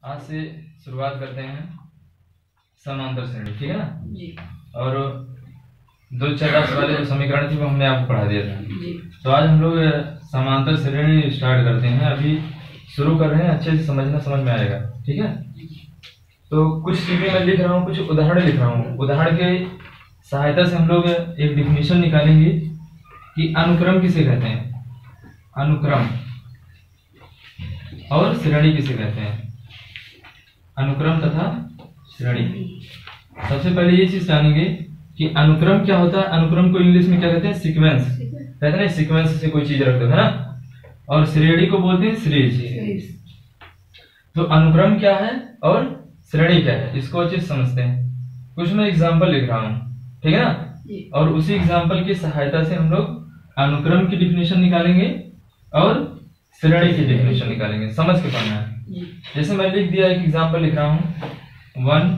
आज से शुरुआत करते हैं समांतर श्रेणी, ठीक है ना जी। और दो चौरास वाले जो समीकरण थी वो हमने आपको पढ़ा दिया था जी। तो आज हम लोग समांतर श्रेणी स्टार्ट करते हैं। अभी शुरू कर रहे हैं, अच्छे से समझ में आएगा, ठीक है। तो कुछ चीजें मैं लिख रहा हूँ, कुछ उदाहरण लिख रहा हूँ। उदाहरण के सहायता से हम लोग एक डिफिनेशन निकालेंगे कि अनुक्रम किसे कहते हैं, अनुक्रम, और श्रेणी किसे कहते हैं, अनुक्रम तथा श्रेणी। सबसे पहले ये चीज जानेंगे कि अनुक्रम क्या होता है। अनुक्रम को इंग्लिश में क्या कहते हैं, सीक्वेंस कहते हैं ना, सीक्वेंस से कोई चीज रख दो, है ना। और श्रेणी को बोलते हैं सीरीज। तो अनुक्रम क्या है और श्रेणी क्या है, इसको अच्छे से समझते हैं। कुछ मैं एग्जाम्पल लिख रहा हूँ, ठीक है ना, और उसी एग्जाम्पल की सहायता से हम लोग अनुक्रम की डिफिनेशन निकालेंगे और श्रेणी की डिफिनेशन निकालेंगे। समझ के पढ़ना है। जैसे मैं लिख दिया, एक एग्जाम्पल लिख रहा हूँ 1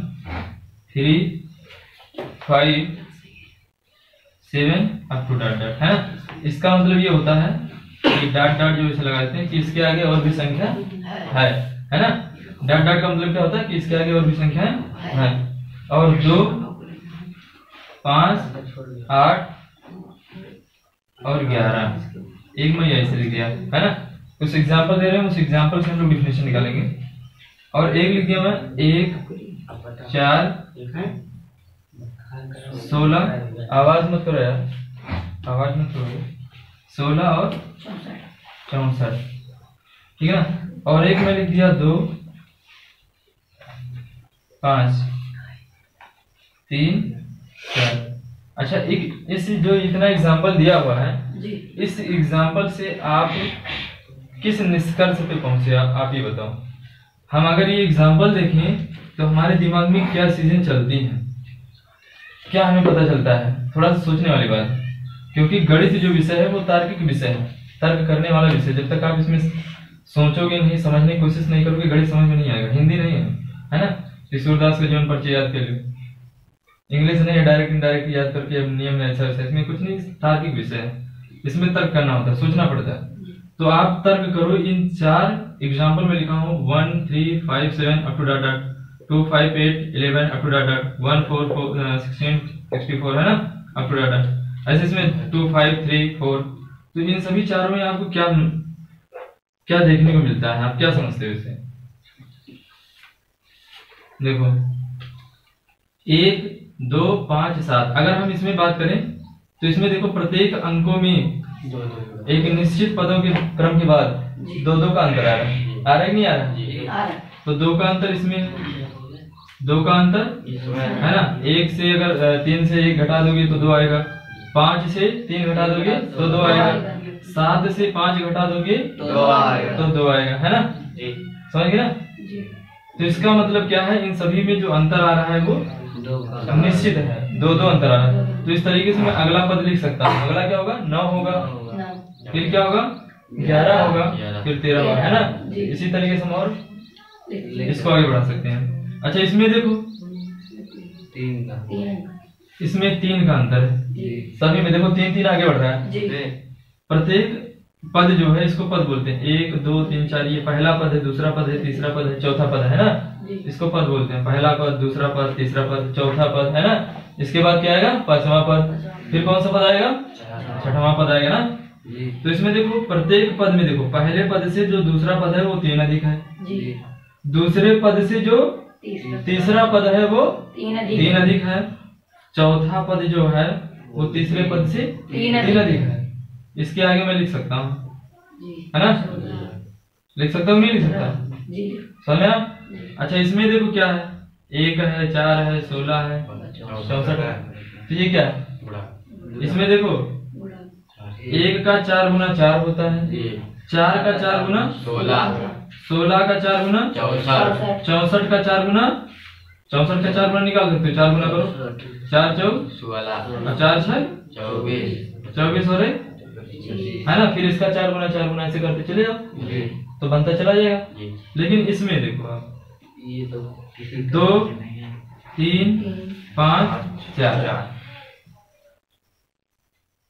3 5 7 अप टू डॉट डॉट, है ना। इसका मतलब ये होता है कि डॉट डॉट जो इसे लगाते हैं कि इसके आगे और भी संख्या है ना। डॉट डॉट का मतलब क्या होता है कि इसके आगे और भी संख्या है। और 2 5 8 और 11, एक में ऐसे लिख दिया, है ना। कुछ एग्जाम्पल दे रहे हैं, उस एग्जाम्पल से हम लोग डिफिनेशन निकालेंगे। और एक लिख दिया मैं 1 4 16, आवाज मत करो यार, आवाज मत करो, 16 और 64, ठीक है ना। और एक में लिख दिया 2 5 3 4। अच्छा, एक इस जो इतना एग्जाम्पल दिया हुआ है, इस एग्जाम्पल से आप किस निष्कर्ष पे पहुंचे, आप ये बताओ। हम अगर ये एग्जाम्पल देखें तो हमारे दिमाग में क्या चीजें चलती हैं, क्या हमें पता चलता है, थोड़ा सा सोचने वाली बात। क्योंकि गणित जो विषय है वो तार्किक विषय है, तर्क करने वाला विषय। जब तक आप इसमें सोचोगे नहीं, समझने की कोशिश नहीं करोगे, गणित समझ में नहीं आएगा। हिंदी नहीं है ना, सूरदास का जीवन परिचय याद कर लो, इंग्लिश नहीं है, डायरेक्ट इनडायरेक्ट याद करके नियम ऐसा वैसा, इसमें कुछ नहीं, तार्किक विषय है। इसमें तर्क करना होता है, सोचना पड़ता है। तो आप तर्क करो। इन 4 एग्जाम्पल में लिखा हूँ 1 3 5 7 up to dot dot, 2 5 8 11 up to dot dot, 1 4 16 64, है ना, अप टू डॉट डॉट। ऐसे इसमें 2 5 3 4। तो इन सभी चारों में आपको क्या क्या देखने को मिलता है, आप क्या समझते हो इससे। देखो 1 2 5 7, अगर हम इसमें बात करें तो इसमें देखो प्रत्येक अंकों में एक निश्चित पदों के क्रम के बाद 2 का अंतर आ रहा है, आ रहा है कि नहीं आ रहा। तो 2 का अंतर इसमें, 2 का अंतर है ना। 1 से अगर 3 से 1 घटा दोगे तो 2 आएगा, 5 से 3 घटा दोगे तो 2 आएगा, 7 से 5 घटा दोगे तो 2 आएगा, है ना। समझ गए ना। तो इसका मतलब क्या है, इन सभी में जो अंतर आ रहा है वो निश्चित है, 2 अंतर आ रहा है। तो इस तरीके से मैं अगला पद लिख सकता हूँ। अगला क्या होगा, 9 होगा, फिर क्या होगा 11 होगा, फिर 13 होगा, है ना। इसी तरीके से हम और इसको आगे बढ़ा सकते हैं। अच्छा, इसमें देखो 3 का, इसमें 3 का अंतर है, सभी में देखो 3 3 आगे बढ़ रहा है। प्रत्येक पद जो है इसको पद बोलते हैं। 1 2 3 4, ये पहला पद है, दूसरा पद है, तीसरा पद है, चौथा पद है ना। इसको पद बोलते हैं। पहला पद, दूसरा पद, तीसरा पद, चौथा पद, है ना। इसके बाद क्या आएगा, 5वां पद, फिर कौन सा पद आएगा, 6वां पद आएगा ना। तो इसमें देखो प्रत्येक पद में देखो, पहले पद से जो दूसरा पद है वो 3 अधिक है, दूसरे पद से जो तीसरा पद है वो 3 अधिक है, चौथा पद जो है वो तीसरे पद से 3 अधिक है। इसके आगे मैं लिख सकता हूँ, है ना, लिख सकता हूँ, नहीं लिख सकता, समझ में ना। अच्छा, इसमें देखो क्या है, 1 है, 4 है, 16 है, 64 है। तो ये क्या है, इसमें देखो 1 का 4 गुना 4 होता है, 4 का 4 गुना 16, 16 का 4 गुना 64, 64 का 4 गुना 64 का 4 गुना निकाल सकते हो, 4 गुना करो, 4 4 16, 4 6 24 हो रहे, है ना। फिर इसका 4 गुना ऐसे करते चले जाओ तो बनता चला जाएगा। लेकिन इसमें देखो आप 2 3 5 4,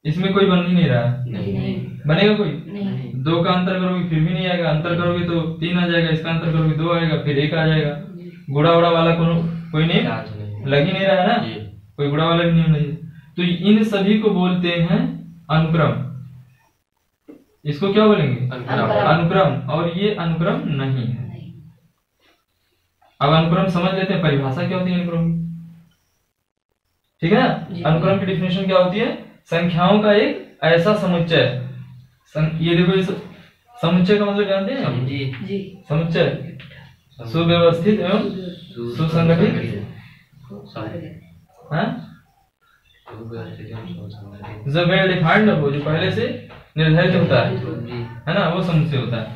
इसमें कोई बन ही नहीं रहा, बनेगा कोई? नहीं। 2 का अंतर करोगे फिर भी नहीं आएगा, अंतर करोगे तो 3 आ जाएगा, इसका अंतर करोगे 2 आएगा, फिर 1 आ जाएगा। गुणा उड़ा वाला कोई नहीं लग ही नहीं रहा है ना, कोई गुणा वाला भी नियम नहीं है। तो इन सभी को बोलते हैं अनुक्रम। इसको क्या बोलेंगे? अनुक्रम। और ये अनुक्रम नहीं है। अब अनुक्रम समझ लेते हैं, परिभाषा क्या होती है अनुक्रम की, ठीक है ना। अनुक्रम की डेफिनेशन क्या होती है? संख्याओं का एक ऐसा समुच्चय। ये देखो, इस समुच्चय का मतलब जानते हैं? समुच्चय सुव्यवस्थित एवं सुसंगठित, जो वेल डिफाइंड हो, जो पहले से निर्धारित होता है ना, वो समुच्चय होता है।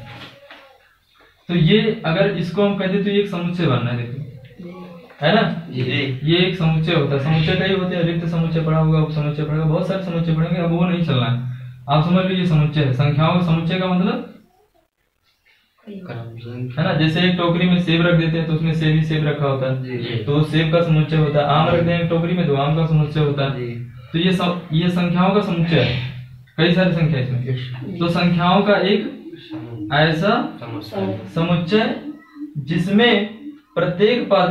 तो ये अगर इसको हम कहते तो ये एक समुच्चय बनना है, देखो है ना, ये एक समुच्चय होता है। समुच्चय कई होते हैं, रिक्त समुच्चय पढ़ा होगा, उप समुच्चय पढ़ा, बहुत सारे समुच्चय पढ़ेंगे, अब वो नहीं चलना है, आप समझ लीजिए समुच्चय है। संख्याओं का समुच्चय का मतलब है ना, जैसे एक टोकरी में सेब रख देते हैं तो उसमें सेब ही सेब रखा होता है, तो सेब का समुच्चय होता है। आम रख दें टोकरी में तो आम का समुच्चय होता है। तो ये संख्याओं का समुच्चय है, कई सारी संख्या इसमें। तो संख्याओं का एक ऐसा समुच्चय जिसमें प्रत्येक पद,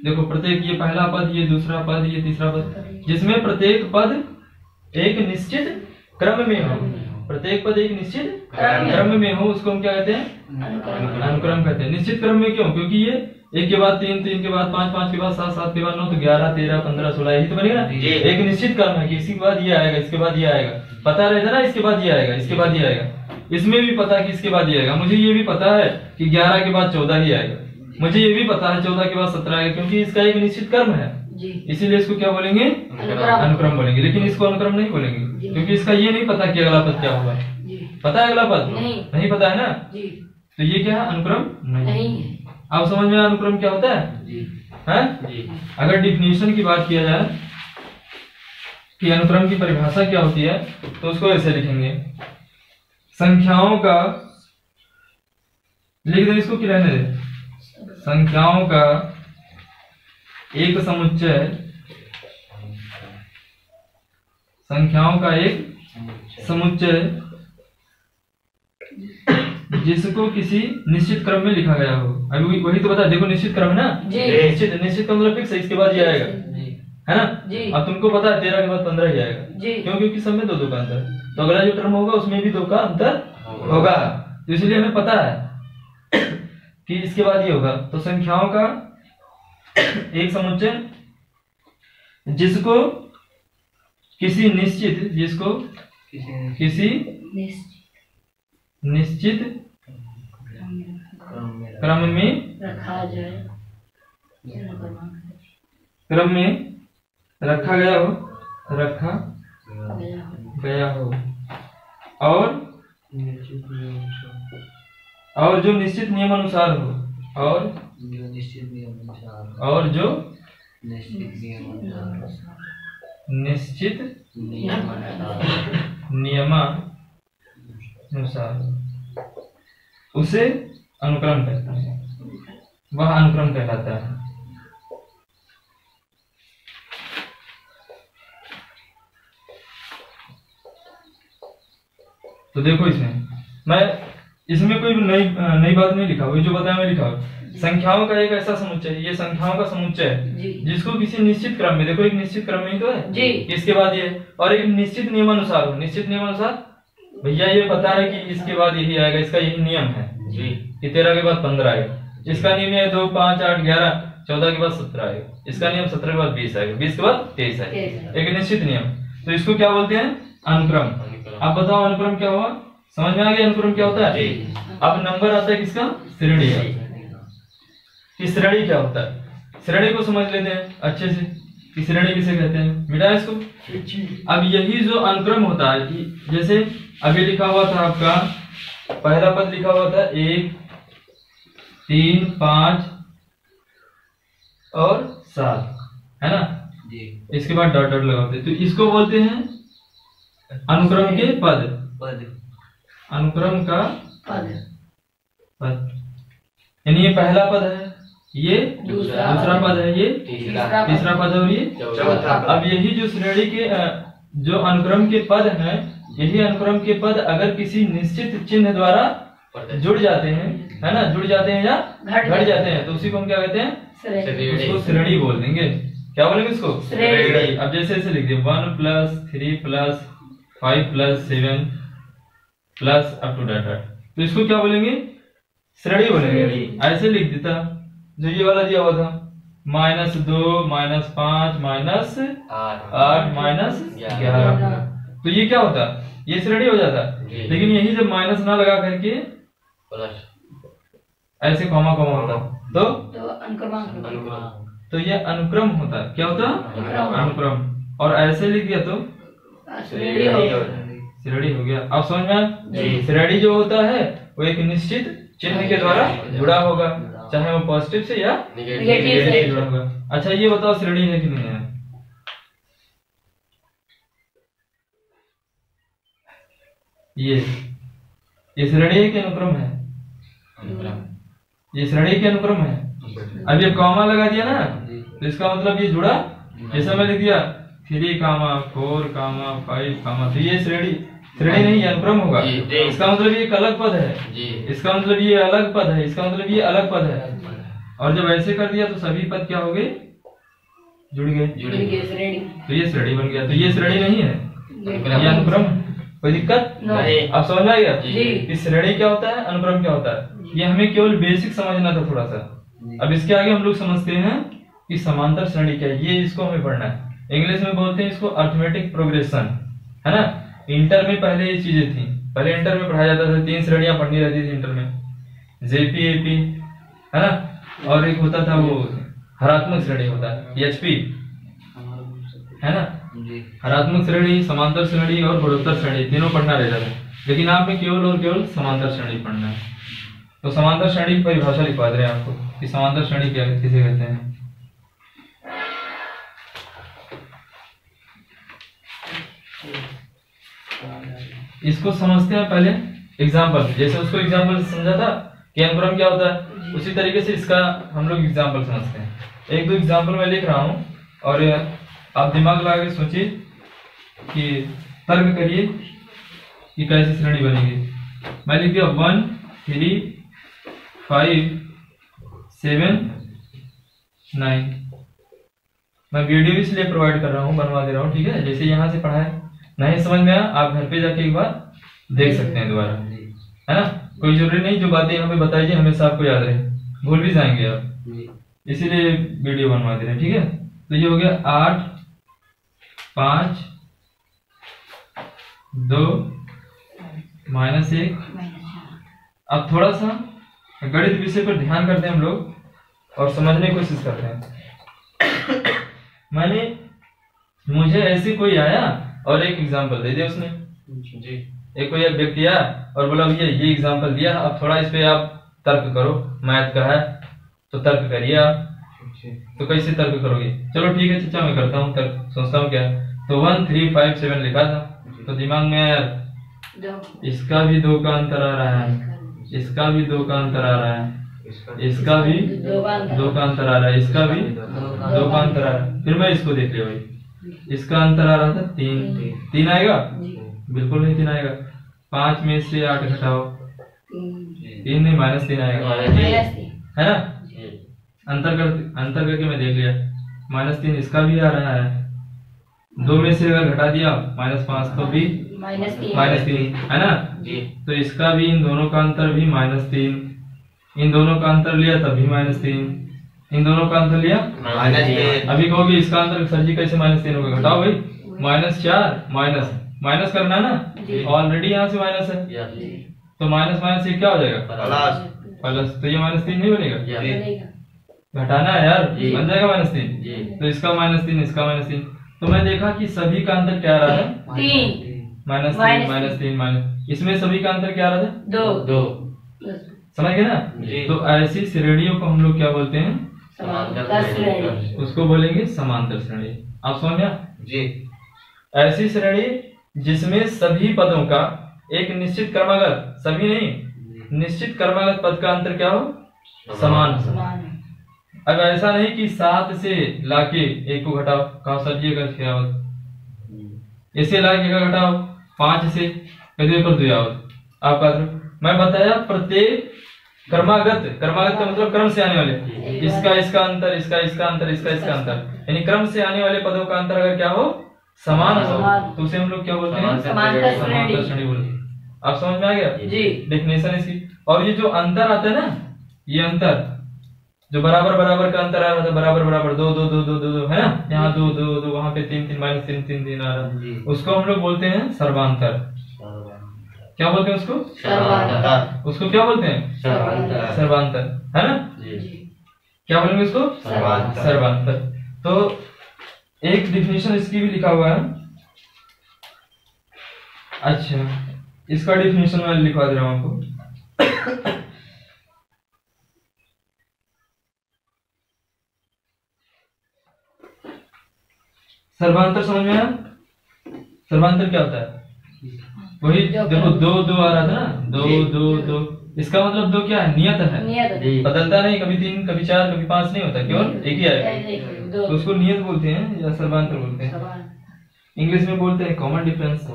देखो प्रत्येक, ये पहला पद, ये दूसरा पद, ये तीसरा पद, जिसमें प्रत्येक पद एक निश्चित क्रम में हो, प्रत्येक पद एक निश्चित क्रम में हो, उसको हम क्या कहते हैं? अनुक्रम कहते हैं। निश्चित क्रम में क्यों? क्योंकि ये 1 के बाद 3, 3 के बाद 5, 5 के बाद 7, 7 के बाद 9, तो 11, 13, 15, 16 यही तो बनेगा ना। एक निश्चित क्रम है कि इसके बाद ये आएगा, इसके बाद ये आएगा, पता रहेगा ना, इसके बाद ये आएगा, इसके बाद ये आएगा। इसमें भी पता है कि इसके बाद ये आएगा। मुझे ये भी पता है कि 11 के बाद 14 ही आएगा, मुझे ये भी पता है 14 के बाद 17 आएगा, क्योंकि इसका एक निश्चित क्रम है, इसीलिए इसको क्या बोलेंगे? अनुक्रम बोलेंगे। लेकिन इसको अनुक्रम नहीं बोलेंगे, क्योंकि इसका ये नहीं पता कि अगला पद क्या होगा। पता है अगला पद? नहीं पता है ना, तो ये क्या है? अनुक्रम नहीं है। आप समझ में अनुक्रम क्या होता है? अगर डिफिनेशन की बात किया जाए कि अनुक्रम की परिभाषा क्या होती है, तो उसको ऐसे लिखेंगे, संख्याओं का, लिख दे इसको कि रहने दे, संख्याओं का एक समुच्चय, संख्याओं का एक समुच्चय जिसको किसी निश्चित क्रम में लिखा गया हो। अभी वही तो बता, देखो निश्चित क्रम है ना, निश्चित का मतलब फिक्स है, इसके बाद ये आएगा, है ना। अब तुमको पता है 13 के बाद 15 ही आएगा, क्यों? क्योंकि सब में 2 का अंतर, तो अगला जो टर्म होगा उसमें भी 2 का अंतर होगा, तो इसलिए हमें पता है कि इसके बाद ये होगा। तो संख्याओं का एक समुच्चय जिसको किसी निश्चित क्रम में रखा गया हो और जो निश्चित नियमानुसार हो, और जो निश्चित नियमानुसार उसे अनुक्रम कहते हैं, वह अनुक्रम कहलाता है। तो देखो इसमें कोई नई बात नहीं लिखा, वही जो बताया मैं लिखा। संख्याओं का एक ऐसा समुच्चय, ये संख्याओं का समुच्चय है जिसको किसी निश्चित क्रम में, देखो एक निश्चित क्रम में ही तो है जी, इसके बाद ये, और एक निश्चित नियमानुसार हो। निश्चित नियमानुसार भैया ये पता है कि इसके बाद यही आएगा, इसका यही नियम है जी, कि 13 के बाद 15 आएगा, इसका नियम है 2, 5, 8, 11, 14 के बाद 17 आएगा, इसका नियम 17 के बाद 20 आएगा, 20 के बाद 23 आएगा, एक निश्चित नियम। तो इसको क्या बोलते हैं? अनुक्रम। अब बताओ अनुक्रम क्या हुआ, समझ में आ गया अनुक्रम क्या होता है? अब नंबर आता है किसका? श्रेणी का। कि श्रेणी क्या होता है, श्रेणी को समझ लेते हैं अच्छे से कि श्रेणी किसे कहते हैं, मिटा इसको। अब यही जो अनुक्रम होता है, जैसे अभी लिखा हुआ था आपका, पहला पद लिखा हुआ था 1, 3, 5 और 7, है ना जी। इसके बाद डॉट डॉट लगाते, तो इसको बोलते हैं अनुक्रम के पद। अनुक्रम का पद यानी ये पहला पद है, ये दूसरा पद है, ये तीसरा पद है, और ये चौथा। अब यही जो श्रेणी के जो अनुक्रम के पद हैं, यही अनुक्रम के पद अगर किसी निश्चित चिन्ह द्वारा जुड़ जाते हैं, है ना, जुड़ जाते हैं या घट जाते हैं, तो उसी को हम क्या कहते हैं? उसको श्रेणी बोल देंगे। क्या बोलेंगे उसको? श्रेणी। अब जैसे ऐसे लिख दिए 1 + 3 + 5 + 7 प्लस अप टू डेट, तो इसको क्या बोलेंगे? श्रेणी बोलेंगे। ऐसे लिख देता जो ये वाला दिया हुआ था -2 -5 -8 -11, तो ये क्या होता? ये श्रेणी हो जाता। लेकिन यही जब माइनस ना लगा करके ऐसे कॉमा होता तो ये अनुक्रम होता। क्या होता? अनुक्रम। और ऐसे लिख दिया तो श्रेणी हो गया। अब समझ में? श्रेणी जो होता है वो एक निश्चित चिन्ह के द्वारा जुड़ा होगा, चाहे वो पॉजिटिव से या नेगेटिव से जुड़ा होगा। अच्छा ये बताओ श्रेणी है कि नहीं है? ये श्रेणी है कि अनुक्रम है? ये श्रेणी के अनुक्रम है। अब ये कॉमा लगा दिया ना, तो इसका मतलब ये जुड़ा। जैसे मैं लिख दिया 3, 4, 5, तो ये श्रेणी नहीं, अनुक्रम होगा। इसका मतलब ये एक अलग पद है, इसका मतलब ये अलग पद है, इसका मतलब ये अलग पद है। और जब ऐसे कर दिया तो सभी पद क्या हो गए? जुड़ गए, तो ये श्रेणी बन गया। तो ये श्रेणी नहीं है, ये अनुक्रम। कोई दिक्कत नहीं? अब समझ में आ गया कि श्रेणी क्या होता है, अनुक्रम क्या होता है? ये हमें केवल बेसिक समझना था थोड़ा सा। अब इसके आगे हम लोग समझते हैं कि समांतर श्रेणी क्या है। ये इसको हमें पढ़ना है। इंग्लिश में बोलते हैं इसको अरिथमेटिक प्रोग्रेशन, है ना। इंटर में पहले ये चीजें थी, पहले इंटर में पढ़ाया जाता था। 3 श्रेणियां पढ़नी रहती थी इंटर में, जेपी, एपी, है ना। और एक होता था वो हरात्मक श्रेणी होता है, एचपी, है ना। हरात्मक श्रेणी, समांतर श्रेणी और गुणोत्तर श्रेणी, तीनों पढ़ना रहता है। लेकिन आप में केवल और केवल समांतर श्रेणी पढ़ना है। तो समांतर श्रेणी की परिभाषा लिखवा दे रहे हैं आपको कि समांतर श्रेणी क्या किसे कहते हैं। इसको समझते हैं पहले एग्जाम्पल। जैसे उसको एग्जाम्पल समझा था कि अनुक्रम क्या होता है, उसी तरीके से इसका हम लोग एग्जाम्पल समझते हैं। 1-2 एग्जाम्पल मैं लिख रहा हूँ और आप दिमाग लगा के सोचिए कि तर्क करिए कि कैसी श्रेणी बनेगी। मैं लिख दिया 1, 3, 5, 7, 9। मैं वीडियो इसलिए प्रोवाइड कर रहा हूँ, बनवा दे रहा हूँ, ठीक है। जैसे यहाँ से पढ़ा है, नहीं समझ में आया आप घर पे जाके एक बार देख सकते हैं दोबारा, है ना। कोई जरूरी नहीं जो बातें यहाँ पे बताइए हमेशा आपको याद रहे, भूल भी जाएंगे आप, इसीलिए वीडियो बनवा दे रहे हैं, ठीक है। तो ये हो गया 8, 5, 2, -1। अब थोड़ा सा गणित विषय पर ध्यान करते हैं हम लोग और समझने की कोशिश करते हैं। मुझे ऐसे कोई आया और एक एग्जाम्पल दे दिया उसने, एक कोई व्यक्ति आया और बोला भैया ये एग्जाम्पल दिया, अब थोड़ा इस पे आप तर्क करो, मैथ का है तो तर्क करिए आप। तो कैसे तर्क करोगे? चलो ठीक है चाचा मैं करता हूँ तर्क, सोचता हूँ क्या। तो 1, 3, 5, 7 लिखा था, तो दिमाग में यार इसका भी 2 का अंतर आ रहा है, इसका भी 2 का अंतर आ रहा है, इसका भी 2 का अंतर आ रहा है, इसका भी 2 का अंतर आ रहा है। फिर मैं इसको देख लिया भाई, इसका अंतर आ रहा था 3 आएगा? बिल्कुल नहीं 3 आएगा। 5 में से 8 घटाओ, 3 नहीं -3 आएगा, है ना। अंतर करके मैं देख लिया, -3 इसका भी आ रहा है। 2 में से अगर घटा दिया -5 तो भी -3, है ना। तो इसका भी, इन दोनों का अंतर भी -3, इन दोनों का अंतर लिया तब भी -3, इन दोनों का अंतर लिया -3। अभी कहोगे इसका अंतर सर जी कैसे -3 होगा? घटाओ भाई, -4 माइनस करना ना, ऑलरेडी यहाँ से माइनस है, तो माइनस से क्या हो जाएगा? प्लस। तो ये -3 नहीं बनेगा? घटाना है यार, बन जाएगा -3। तो इसका -3, इसका -3। तो मैं देखा कि सभी का अंतर क्या आ रहा है? -3, इसमें सभी का अंतर क्या आ रहा था? 2। समझ गए ना। तो ऐसी श्रेणियों को हम लोग क्या बोलते हैं? उसको बोलेंगे समांतर श्रेणी। आप समझ गया? ऐसी श्रेणी जिसमें सभी पदों का एक निश्चित क्रमागत, सभी नहीं, निश्चित क्रमागत पद का अंतर क्या हो? समान। अब ऐसा नहीं कि 7 से लाके 1 को घटाओ, कहा सर जी का क्या, इसे लाके का घटाओ 5 से कदे कर दिया आपका। मैं बताया प्रत्येक क्रमागत का मतलब क्रम से आने वाले, इसका अंतर, इसका अंतर, इसका अंतर, यानी क्रम से आने वाले पदों का अंतर अगर क्या हो, समान हो, तो उसे हम लोग क्या बोलते हैं, समांतर श्रेणी बोलते हैं। आप समझ में आ गया जी डेफिनेशन इसकी। और ये जो अंतर आता है ना, ये अंतर जो बराबर का अंतर आ रहा था, बराबर 2 2 2 2 2 है ना, यहाँ 2 2 2, वहां पे 3 3 -3 3 3 आ रहा, उसको हम लोग बोलते हैं सर्वांतर। क्या बोलते हैं उसको, सर्वांतर। उसको क्या बोलते हैं, सर्वांतर, है ना जी। क्या बोलेंगे उसको, सर्वांतर। तो एक डिफिनेशन इसकी भी लिखा हुआ है। अच्छा, इसका डिफिनेशन मैं लिखवा दे रहा हूं आपको। सर्वांतर समझ में आया? सर्वांतर क्या होता है, वही देखो 2 2 आ रहा था ना, 2 2 2, इसका मतलब 2 क्या है, नियत है, बदलता नहीं, कभी 3 कभी 4 कभी 5 नहीं होता, केवल एक ही आएगा, तो उसको नियत बोलते हैं या सर्वांतर बोलते हैं। इंग्लिश में बोलते हैं कॉमन डिफरेंस।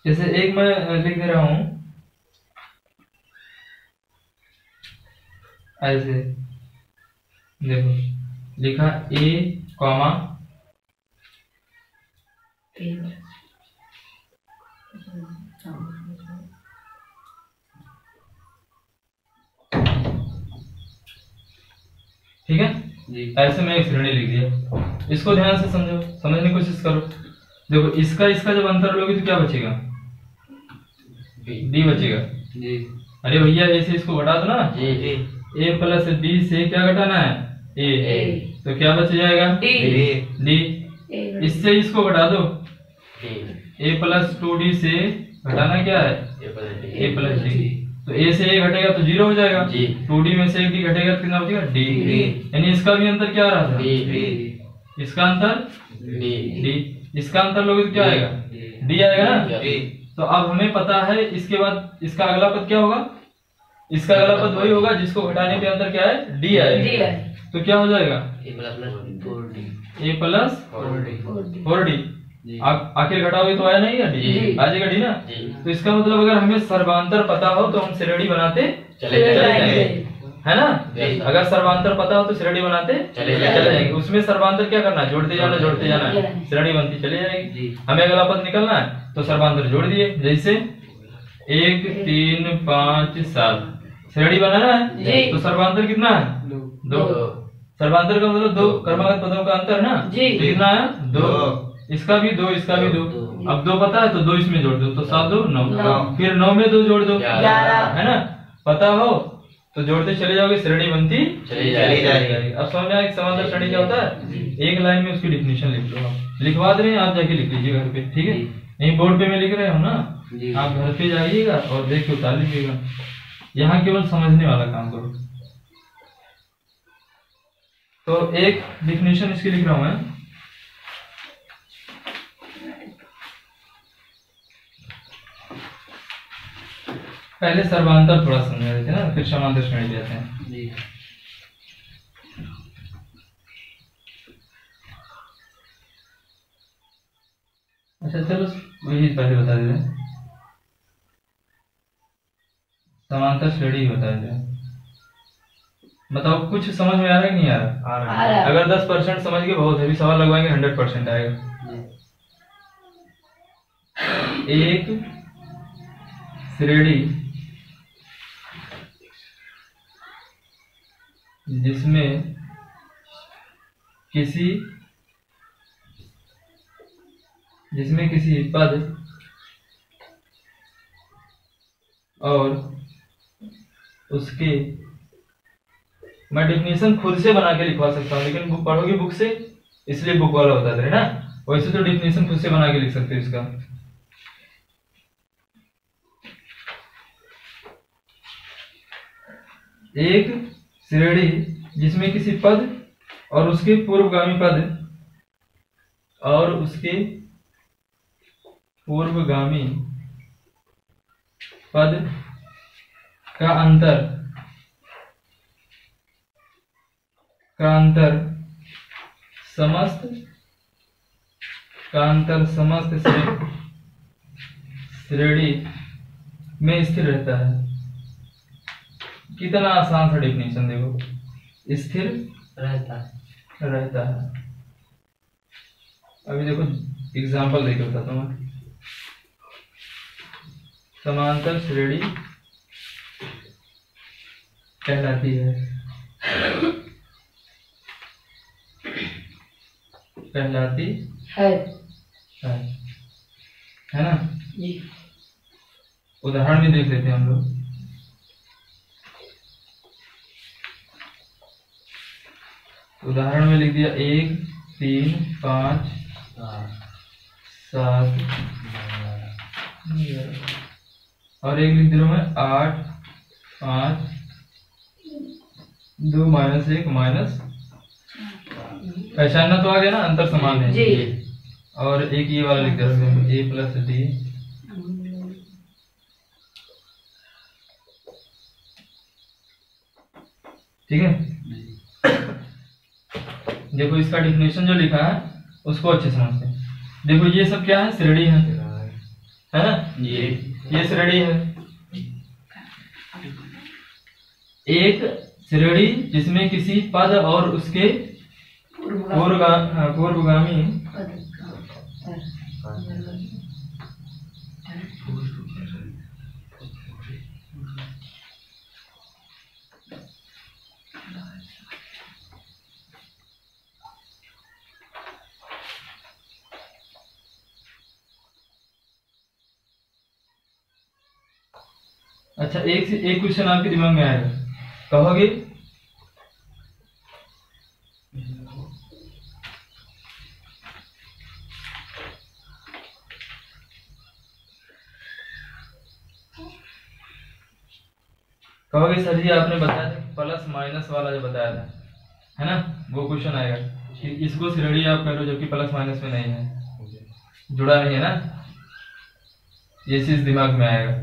जैसे एक मैं लिख दे रहा हूं ऐसे, देखो लिखा A, ठीक है जी, ऐसे मैं एक श्रेणी लिख दिया। इसको ध्यान से समझो, समझने की कोशिश करो। देखो इसका जब अंतर लोगे तो क्या बचेगा, D बचेगा जी। अरे भैया ऐसे इसको घटा दो ना जी। A प्लस B से क्या घटाना है, A, तो क्या बच जाएगा, D। इससे इसको घटा दो, A प्लस 2D से घटाना क्या है, A प्लस D, तो A से A घटेगा तो 0 हो जाएगा, 2D में से D घटेगा तो कितना बचेगा, D। यानी इसका भी अंतर क्या आ रहा था, इसका अंतर D, इसका अंतर लोगे तो क्या आएगा, D आएगा ना। तो अब हमें पता है इसके बाद इसका अगला पद क्या होगा, इसका अगला पद वही होगा जिसको घटाने पे अंतर क्या है, D आएगा। तो क्या हो जाएगा, A प्लस 4D। आखिर घटाओगे तो आया नहीं है, D आ जाएगा, D ना। तो इसका मतलब अगर हमें सर्वांतर पता हो तो हम श्रेणी बनाते चले जाएंगे, है ना। अगर सर्वांतर पता हो तो श्रेणी बनाते चले जाएंगे। उसमें सर्वांतर क्या करना है, जोड़ते जाना श्रेणी बनती चली जाएगी। हमें अगला पद निकलना है तो सर्वांतर जोड़ दिए, जैसे 1 3 5 7 श्रेणी बनाना है तो सर्वांतर कितना है, 2। सर्वांतर का मतलब 2 क्रमागत पदों का अंतर ना, तो कितना है, 2। इसका भी 2, इसका भी 2। अब 2 पता है तो 2 इसमें जोड़ दो, तो 7 2 9, फिर 9 में 2 जोड़ दो 11, है ना। पता हो तो जोड़ते चले जाओगे, श्रेणी बनती चली जाएगी। अब समझ में आया समांतर श्रेणी क्या होता है। एक लाइन में उसकी डिफिनेशन लिख लो, लिखवा दे रहे हैं आप, जाके लिख लीजिए घर पे, ठीक है। नहीं बोर्ड पे मैं लिख रहा हूँ ना, आप घर पे जाइएगा और देख के उतार लीजिएगा। यहाँ केवल समझने वाला काम करो। तो एक डिफिनेशन इसकी लिख रहा हूं मैं, पहले सर्वांतर थोड़ा समझा देते हैं ना, फिर समांतर श्रेणी जाते हैं जी। अच्छा चलो वही पहले बता देते हैं, समांतर श्रेणी बता देते हैं। बताओ कुछ समझ में आ रहा है कि नहीं आ रहा? अगर 10% समझ के बहुत है, सवाल लगवाएंगे 100% आएगा। एक श्रेणी जिसमें किसी पद और उसके, मैं डेफिनेशन खुद से बना के लिखवा सकता हूँ, लेकिन बुक पढ़ोगे बुक से, इसलिए बुक वाला बता दे रहे ना। वैसे तो डेफिनेशन खुद से बना के लिख सकते हो इसका। एक श्रेणी जिसमें किसी पद और उसके पूर्वगामी पद का अंतर का अंतर समस्त श्रेणी में स्थिर रहता है। कितना आसान सा डेफिनेशन देखो, स्थिर रहता है। अभी देखो एग्जांपल देके बताता हूँ। समांतर श्रेणी कहलाती है है ना जी। उदाहरण भी देख लेते हैं हम लोग। उदाहरण में लिख दिया 1 3 5 7 और एक लिख दिया मैं 8 5 2 -1 माइनस। पहचानना तो आ गया ना, अंतर समान है जी। और एक ये वाला लिख दिया a प्लस d। ठीक है, देखो इसका डेफिनेशन जो लिखा है उसको अच्छे समझते हैं। देखो ये सब क्या है, श्रेणी है ना, ये श्रेणी है। एक श्रेणी जिसमें किसी पद और उसके पूर्वगामी अच्छा, एक क्वेश्चन आपके दिमाग में आएगा, कहोगे सर जी आपने बताया था प्लस माइनस वाला जो बताया था, है ना, वो क्वेश्चन आएगा कि इसको श्रेणी आप कह लो जो कि प्लस माइनस में नहीं है, जुड़ा नहीं है ना, ये चीज दिमाग में आएगा।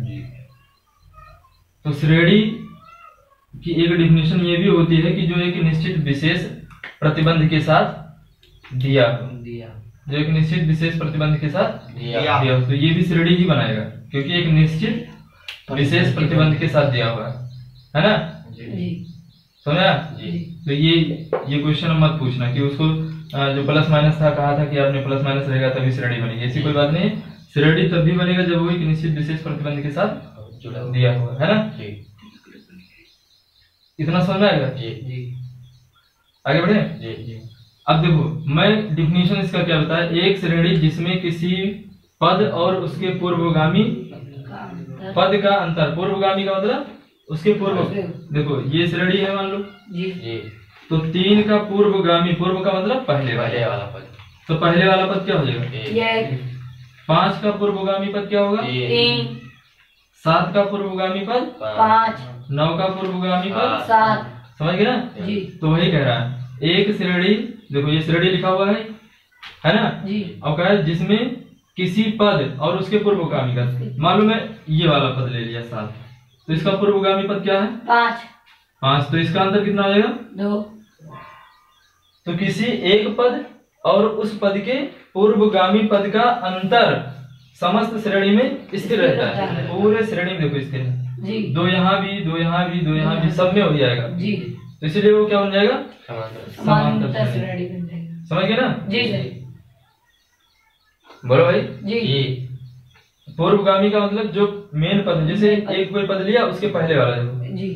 तो श्रेणी की एक डेफिनेशन ये भी होती है कि जो एक निश्चित विशेष प्रतिबंध के साथ दिया, जो एक निश्चित विशेष प्रतिबंध के साथ दिया तो ये भी श्रेणी ही बनाएगा, क्योंकि एक निश्चित विशेष प्रतिबंध के साथ दिया हुआ है ना जी। समझा जी। तो ये क्वेश्चन मत पूछना कि उसको जो प्लस माइनस था कहा था कि आपने प्लस माइनस रहेगा तभी श्रेणी बनेगी, ऐसी कोई बात नहीं। श्रेणी तब भी बनेगा जब वो एक निश्चित विशेष प्रतिबंध के साथ दिया हुआ है ना जी। इतना समझ में आएगा जी। आगे बढ़े जी। अब देखो मैं डिफिनीशन इसका क्या बताया, एक श्रेणी जिसमें किसी पद और उसके पूर्वगामी पद का अंतर, पूर्वगामी का मतलब उसके पूर्व, देखो ये श्रेणी है मान लो जी, तो 3 का पूर्वगामी, पूर्व का मतलब पहले वाला पद, तो पहले वाला पद क्या हो जाएगा 5 का पूर्वगामी पद क्या होगा 3, 7 का पूर्वगामी पद 5, 9 का पूर्वगामी पद 7, समझ गए ना जी। तो वही कह रहा है एक श्रेणी, देखो ये श्रेणी लिखा हुआ है ना जी। अब कहा है जिसमें किसी पद और उसके पूर्वगामी का, मालूम है ये वाला पद ले लिया 7, तो इसका पूर्वगामी पद क्या है 5, तो इसका अंतर कितना हो जाएगा 2। तो किसी एक पद और उस पद के पूर्वगामी पद का अंतर समस्त श्रेणी में स्थिर रहता है, पूरे श्रेणी में देखो स्थिर है, 2 यहाँ भी 2 यहाँ भी 2 यहाँ भी, सब में हो जाएगा जी। तो इसलिए वो क्या बन जाएगा समांतर श्रेणी बन जाएगा, समझ गए ना जी। बोलो भाई जी। पूर्वगामी का मतलब जो मेन पद, जैसे एक कोई पद लिया उसके पहले वाला जी,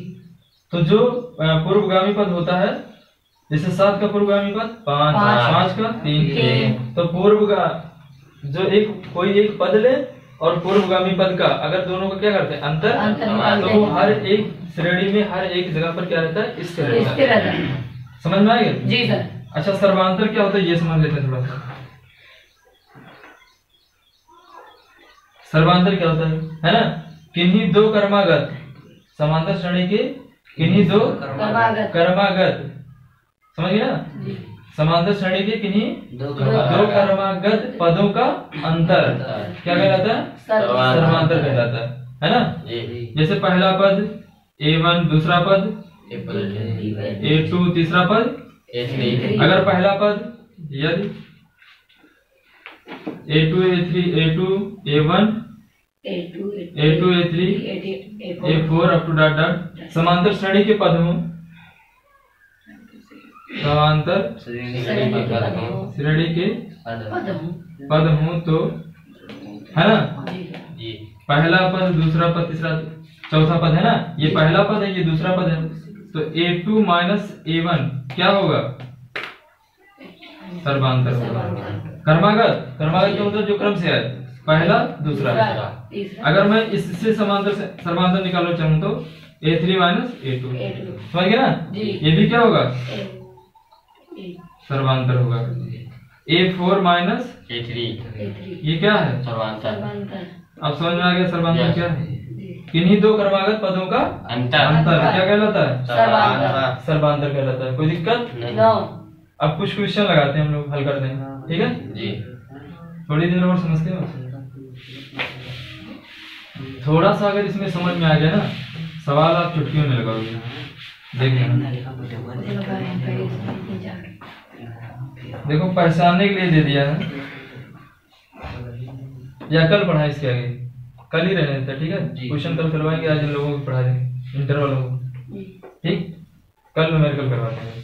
तो जो पूर्वगामी पद होता है, जैसे 7 का पूर्वगामी पद 5 का 3, तो पूर्व का जो कोई एक पद ले और पूर्वगामी पद का अगर दोनों का क्या करते हैं अंतर, तो वो हर एक श्रेणी में हर एक जगह पर क्या रहता है स्थिर रहता है। समझ में आ गया जी सर। अच्छा, सर्वांतर क्या होता है ये समझ लेते हैं थोड़ा सा। सर्वांतर क्या होता है ना, किन्हीं 2 कर्मागत समांतर श्रेणी के किन्हीं 2 कर्मागत, समझ गए ना, समांतर श्रेणी के किन्हीं 2 कर्मागत पदों का अंतर क्या कहलाता है सर्वांतर कहलाता है ना। जैसे पहला पद A1, दूसरा पद A2, तीसरा पद A3। अगर पहला पद यदि A2 A3 A2 A1 A2 A3 A4 up to dot dot समांतर श्रेणी के पद हों, समांतर श्रेणी के पद हों तो है ना, पहला पद दूसरा पद तीसरा चौथा पद है ना, ये पहला पद है ये दूसरा पद है, तो A2 माइनस A1 क्या होगा, सर्वांतर होगा। क्रमागत का मतलब जो क्रम से है पहला दूसरा। अगर मैं इससे सर्वांतर निकालना चाहूँ तो A3 माइनस A2 समझ गए ना, ये भी क्या होगा, सर्वांतर होगा। A4 माइनस A3 ये क्या है, सर्वांतर। अब समझ में आ गया सर्वांतर क्या है। किन्हीं दो क्रमागत पदों का अंतर क्या कहलाता है, सर्वांतर कहलाता है। कोई दिक्कत नहीं। अब कुछ क्वेश्चन लगाते हैं हम लोग, हल करते हैं, ठीक है जी। थोड़ी देर और समझते हो, थोड़ा सा अगर इसमें समझ में आ गया ना, सवाल आप चुटकियों में लगाओगे, देखो पहचानने के लिए दे दिया है, या कल पढ़ा इसके आगे, कल ही रहने देता, ठीक है क्वेश्चन कल करवाएंगे, आज इन लोगों को पढ़ा देंगे इंटर वालों को, ठीक कल न्यूमेरिकल करवाते हैं।